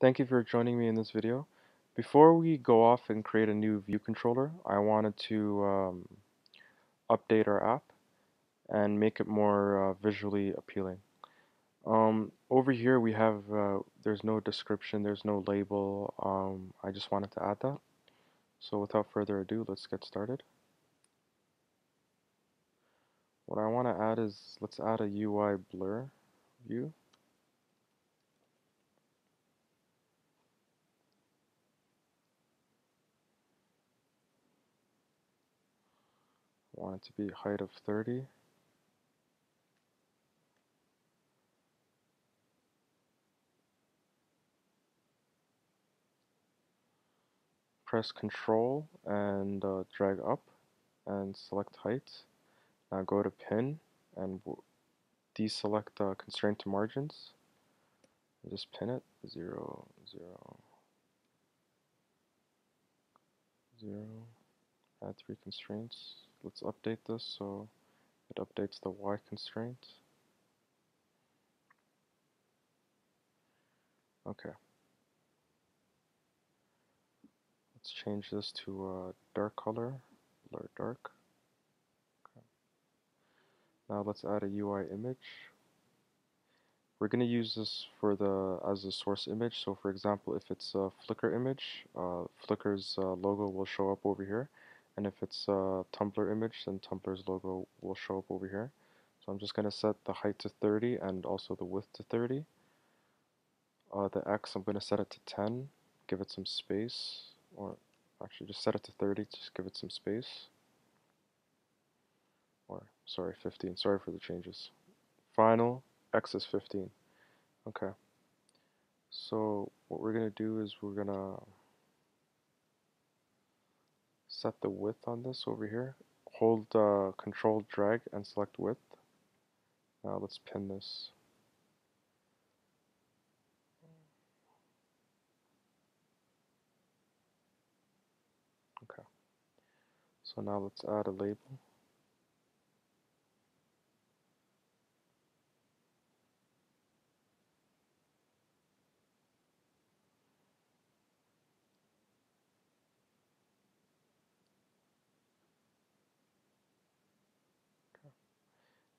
Thank you for joining me in this video. Before we go off and create a new view controller, I wanted to update our app and make it more visually appealing. Over here we have, there's no description, there's no label. I just wanted to add that. So without further ado, let's get started. What I want to add is, let's add a UI blur view. I want it to be height of 30. Press Control and drag up and select height. Now go to pin and deselect the constraint to margins. And just pin it 0, 0, 0. Add 3 constraints. Let's update this so it updates the Y constraint. Okay. Let's change this to a dark color, blur dark. Okay. Now let's add a UI image. We're going to use this for as a source image. So for example, if it's a Flickr image, Flickr's logo will show up over here. And if it's a Tumblr image, then Tumblr's logo will show up over here. So I'm just going to set the height to 30 and also the width to 30. The X, I'm going to set it to 10, give it some space, or actually just set it to 30, just give it some space. Or, sorry, 15, sorry for the changes. Final, X is 15. Okay. So what we're going to do is we're going to set the width on this over here. Hold Control drag and select width. Now let's pin this. Okay. So now let's add a label.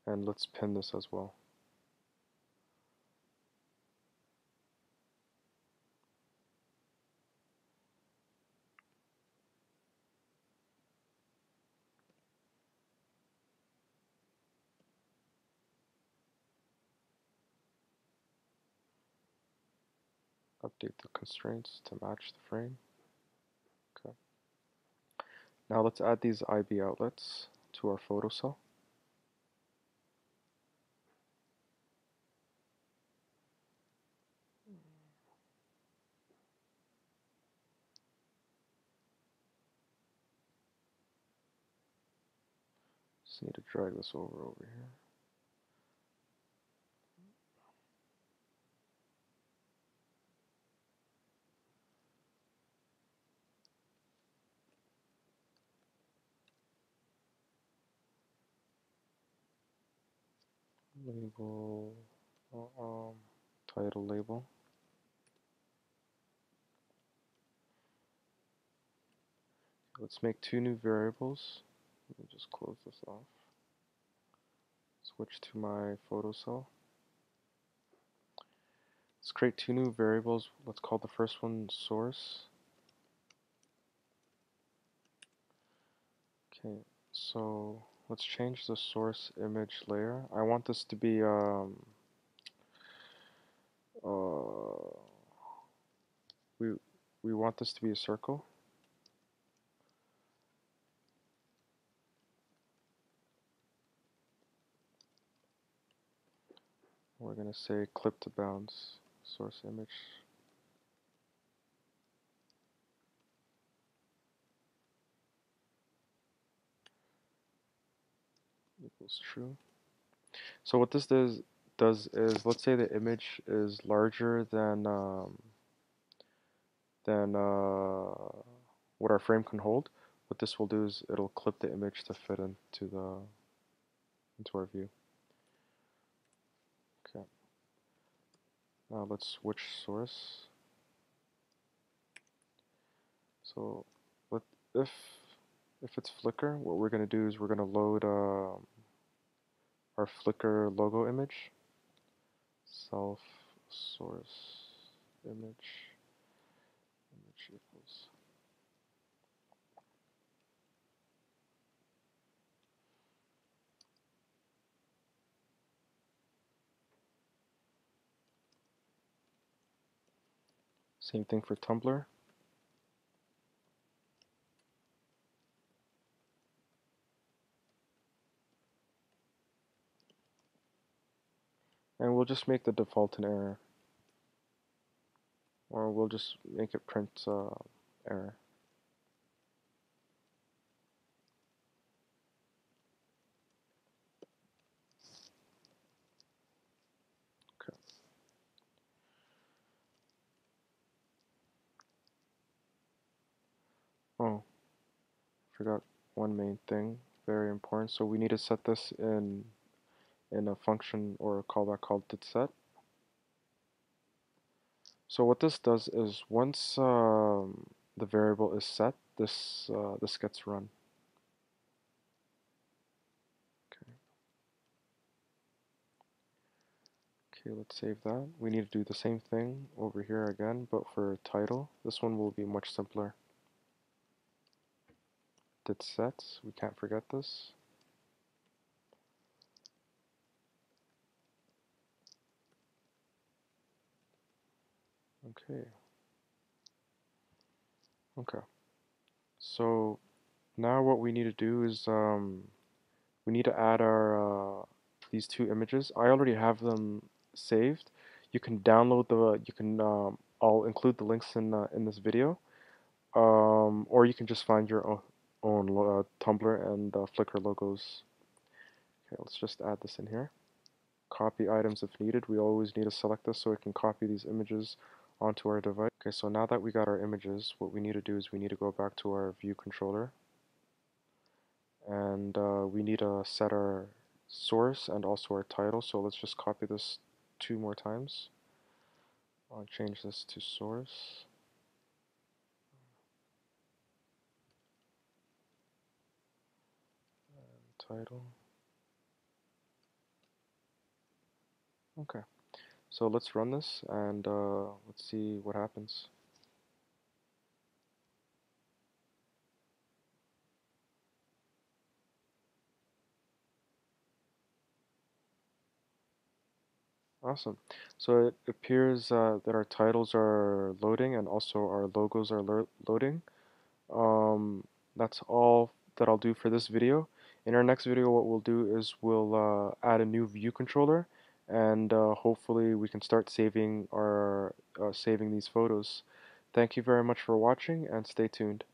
And let's pin this as well. Update the constraints to match the frame. Okay. Now let's add these IB outlets to our photo cell. Just need to drag this over here. Label, title label. Let's make 2 new variables. Let me just close this off. Switch to my photo cell. Let's create 2 new variables. Let's call the first one source. Okay, so let's change the source image layer. I want this to be we want this to be a circle. We're going to say clip to bounds source image. Equals true. So what this does is, let's say the image is larger than what our frame can hold. What this will do is it'll clip the image to fit into our view. Okay. Now let's switch source. So let if if it's Flickr, what we're gonna do is we're gonna load our Flickr logo image, self source image equals. Same thing for Tumblr. And we'll just make the default an error. Or we'll just make it print error. Okay. Oh, forgot one main thing, very important. So we need to set this in a function or a callback called didSet. So what this does is once the variable is set, this gets run. Okay. Okay, let's save that. We need to do the same thing over here again, but for title. This one will be much simpler. Didset, we can't forget this. Okay. Okay. So now what we need to do is we need to add our these two images. I already have them saved. You can download I'll include the links in this video, or you can just find your own Tumblr and Flickr logos. Okay, let's just add this in here. Copy items if needed. We always need to select this so we can copy these images onto our device. Okay, so now that we got our images, what we need to do is we need to go back to our view controller, and we need to set our source and also our title. So let's just copy this 2 more times. I'll change this to source and title. Okay, so let's run this and let's see what happens. Awesome. So it appears that our titles are loading and also our logos are loading. That's all that I'll do for this video. In our next video, what we'll do is we'll add a new view controller, and hopefully we can start saving these photos. Thank you very much for watching, and stay tuned.